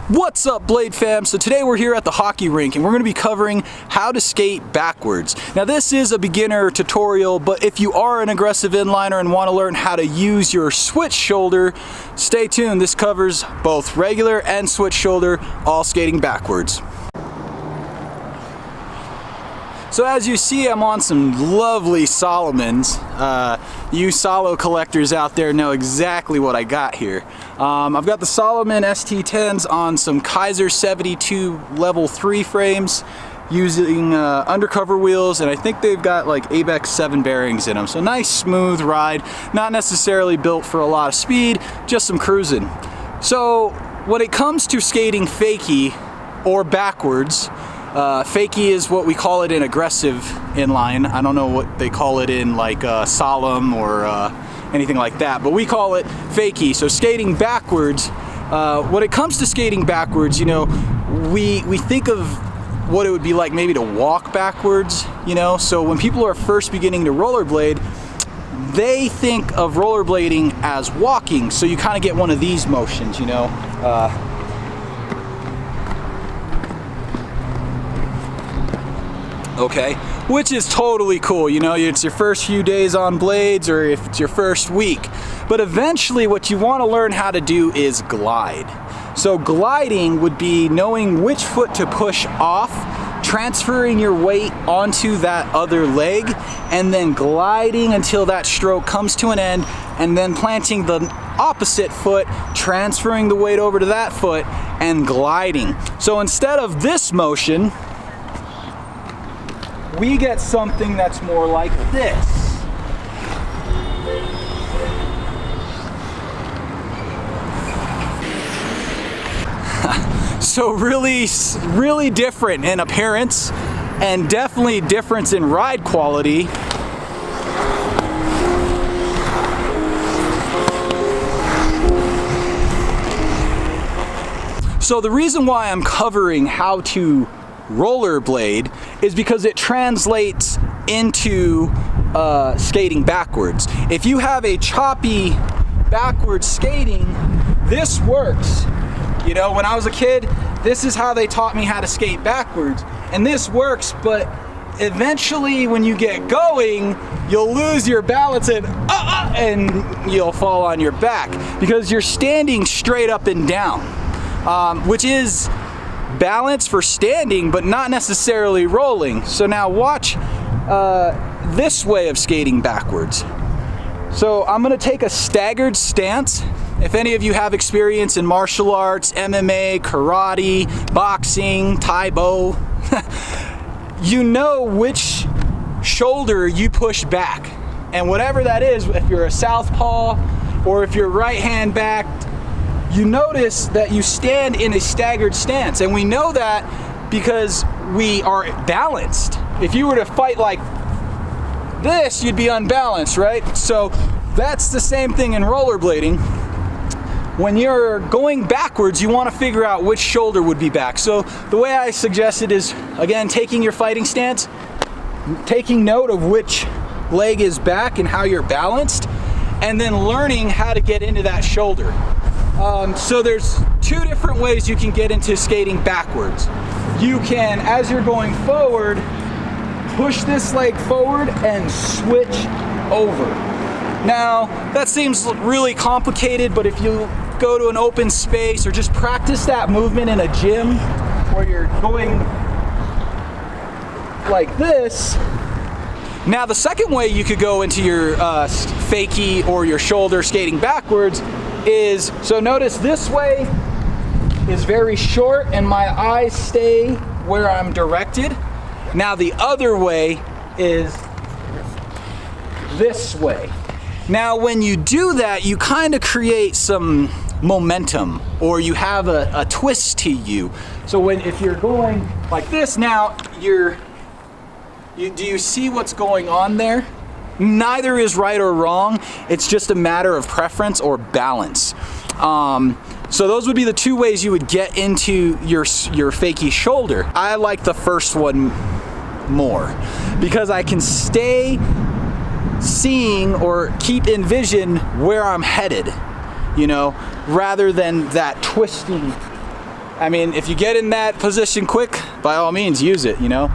What's up, Blade fam? So today we're here at the hockey rink and we're going to be covering how to skate backwards. Now this is a beginner tutorial, but if you are an aggressive inliner and want to learn how to use your switch shoulder, stay tuned. This covers both regular and switch shoulder, all skating backwards. So as you see, I'm on some lovely Solomons. You Solo collectors out there know exactly what I got here. I've got the Solomon ST10s on some Kaiser 72 level 3 frames using undercover wheels, and I think they've got like ABEX 7 bearings in them. So nice smooth ride, not necessarily built for a lot of speed, just some cruising. So when it comes to skating fakie or backwards, fakie is what we call it in aggressive inline. I don't know what they call it in like Solemn or anything like that, but we call it fakie. So skating backwards, when it comes to skating backwards, you know, we think of what it would be like maybe to walk backwards, you know. So when people are first beginning to rollerblade, they think of rollerblading as walking. So you kind of get one of these motions, you know. Okay, which is totally cool, you know, it's your first few days on blades or if it's your first week. But eventually what you want to learn how to do is glide. So gliding would be knowing which foot to push off, transferring your weight onto that other leg, and then gliding until that stroke comes to an end, and then planting the opposite foot, transferring the weight over to that foot, and gliding. So instead of this motion, we get something that's more like this. So really different in appearance and definitely difference in ride quality. So the reason why I'm covering how to rollerblade is because it translates into skating backwards. If you have a choppy backwards skating, this works. You know, when I was a kid, this is how they taught me how to skate backwards, and this works, but eventually when you get going, you'll lose your balance and you'll fall on your back because you're standing straight up and down, which is balance for standing, but not necessarily rolling. So now watch this way of skating backwards. So I'm gonna take a staggered stance. If any of you have experience in martial arts, MMA, karate, boxing, Taibo, you know which shoulder you push back. And whatever that is, if you're a southpaw or if you're right hand backed, you notice that you stand in a staggered stance, and we know that because we are balanced. If you were to fight like this, you'd be unbalanced, right? So that's the same thing in rollerblading. When you're going backwards, you want to figure out which shoulder would be back. So the way I suggest it is, again, taking your fighting stance, taking note of which leg is back and how you're balanced, and then learning how to get into that shoulder. So there's two different ways you can get into skating backwards. You can, as you're going forward, push this leg forward and switch over. Now, that seems really complicated, but if you go to an open space or just practice that movement in a gym where you're going like this. Now, the second way you could go into your fakie or your shoulder skating backwards is, so notice this way is very short and my eyes stay where I'm directed. Now the other way is this way. Now when you do that, you kind of create some momentum, or you have a twist to you. So if you're going like this, now do you see what's going on there? Neither is right or wrong. It's just a matter of preference or balance. So those would be the two ways you would get into your fakie shoulder. I like the first one more because I can stay seeing or keep in vision where I'm headed, you know, rather than that twisting I mean, if you get in that position quick, by all means, use it, you know?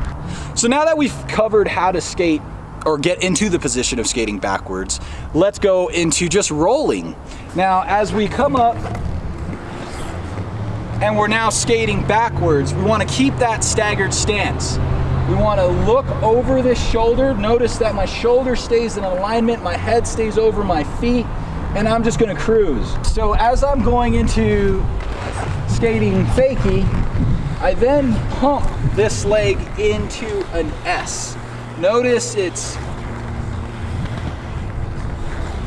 So now that we've covered how to skate or get into the position of skating backwards, let's go into just rolling. Now, as we come up and we're now skating backwards, we want to keep that staggered stance. We want to look over this shoulder. Notice that my shoulder stays in alignment, my head stays over my feet, and I'm just going to cruise. So as I'm going into skating fakie, I then pump this leg into an S. Notice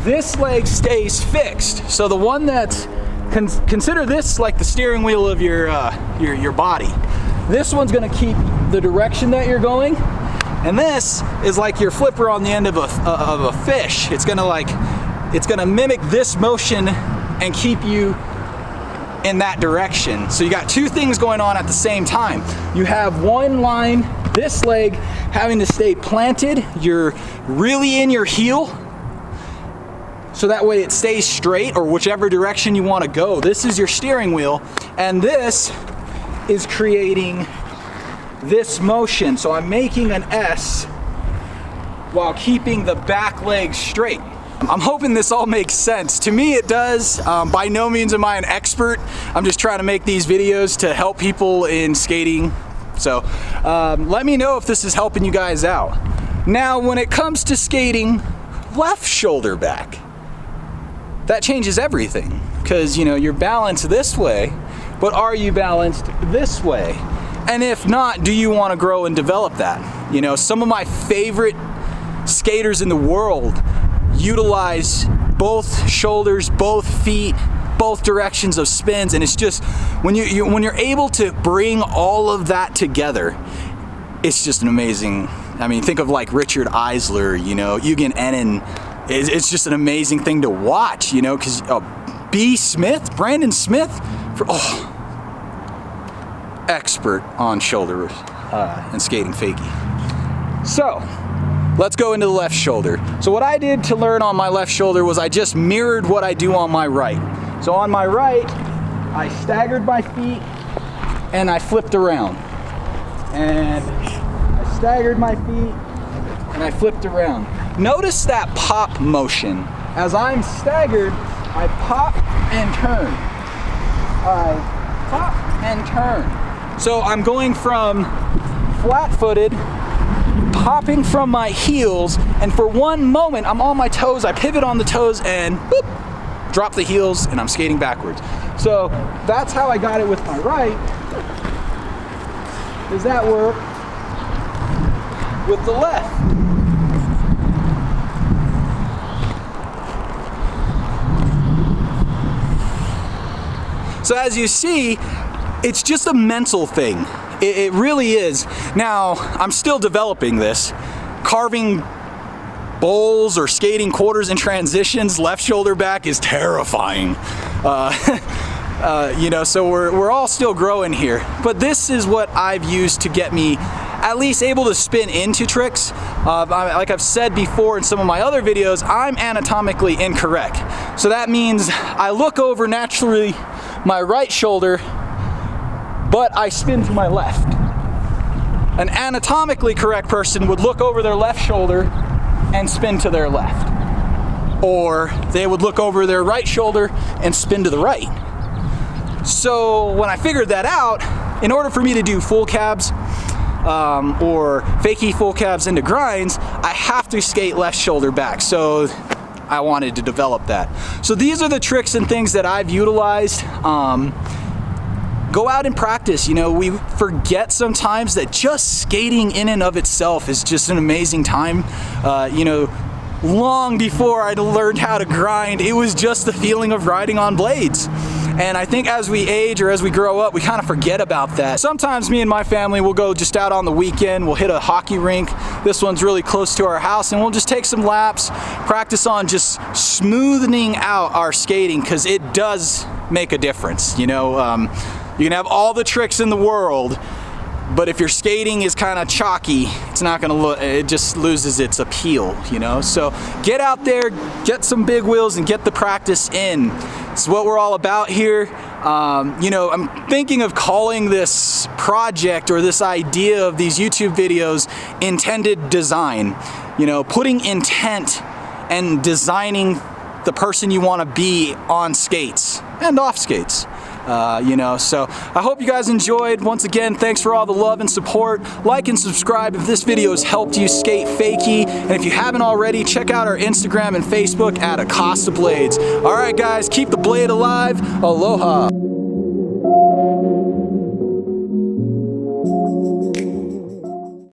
this leg stays fixed. So the one that's, consider this like the steering wheel of your body. This one's gonna keep the direction that you're going, and this is like your flipper on the end of a fish. It's gonna mimic this motion and keep you in that direction. So you got two things going on at the same time. You have one line, this leg having to stay planted. You're really in your heel, so that way it stays straight or whichever direction you want to go. This is your steering wheel, and this is creating this motion. So I'm making an S while keeping the back leg straight. I'm hoping this all makes sense. To me it does. By no means am I an expert. I'm just trying to make these videos to help people in skating. So let me know if this is helping you guys out. Now when it comes to skating left shoulder back, that changes everything, because you know you're balanced this way, but are you balanced this way? And if not, do you want to grow and develop that? You know, some of my favorite skaters in the world utilize both shoulders, both feet, both directions of spins, and it's just when you're able to bring all of that together, it's just an amazing. I mean, think of like Richard Eisler, you know, Eugen Ennen. It's just an amazing thing to watch, you know, because Brandon Smith, expert on shoulder and skating fakie. So let's go into the left shoulder. So what I did to learn on my left shoulder was I just mirrored what I do on my right. So on my right, I staggered my feet and I flipped around. And I staggered my feet and I flipped around. Notice that pop motion. As I'm staggered, I pop and turn. I pop and turn. So I'm going from flat-footed, popping from my heels, and for one moment I'm on my toes, I pivot on the toes and boop, drop the heels, and I'm skating backwards. So that's how I got it with my right. Does that work with the left? So as you see, it's just a mental thing. It really is. Now, I'm still developing this. Carving bowls or skating quarters and transitions, left shoulder back, is terrifying. You know, so we're all still growing here. But this is what I've used to get me at least able to spin into tricks. Like I've said before in some of my other videos, I'm anatomically incorrect. So that means I look over naturally my right shoulder, but I spin to my left. An anatomically correct person would look over their left shoulder and spin to their left. Or they would look over their right shoulder and spin to the right. So when I figured that out, in order for me to do full cabs or fakie full cabs into grinds, I have to skate left shoulder back. So I wanted to develop that. So these are the tricks and things that I've utilized. Go out and practice. You know, we forget sometimes that just skating in and of itself is just an amazing time. You know, long before I learned how to grind, it was just the feeling of riding on blades. And I think as we age or as we grow up, we kind of forget about that. Sometimes me and my family will go just out on the weekend, we'll hit a hockey rink. This one's really close to our house, and we'll just take some laps, practice on just smoothing out our skating, because it does make a difference. You know, you can have all the tricks in the world, but if your skating is kind of chalky, it's not gonna look, it just loses its appeal, you know? So get out there, get some big wheels, and get the practice in. It's what we're all about here. You know, I'm thinking of calling this project or this idea of these YouTube videos intended design. You know, putting intent and designing the person you want to be on skates and off skates. You know, so I hope you guys enjoyed. Once again, thanks for all the love and support. Like and subscribe if this video has helped you skate fakie. And if you haven't already, check out our Instagram and Facebook at Aggressive Blades. All right, guys, keep the blade alive. Aloha.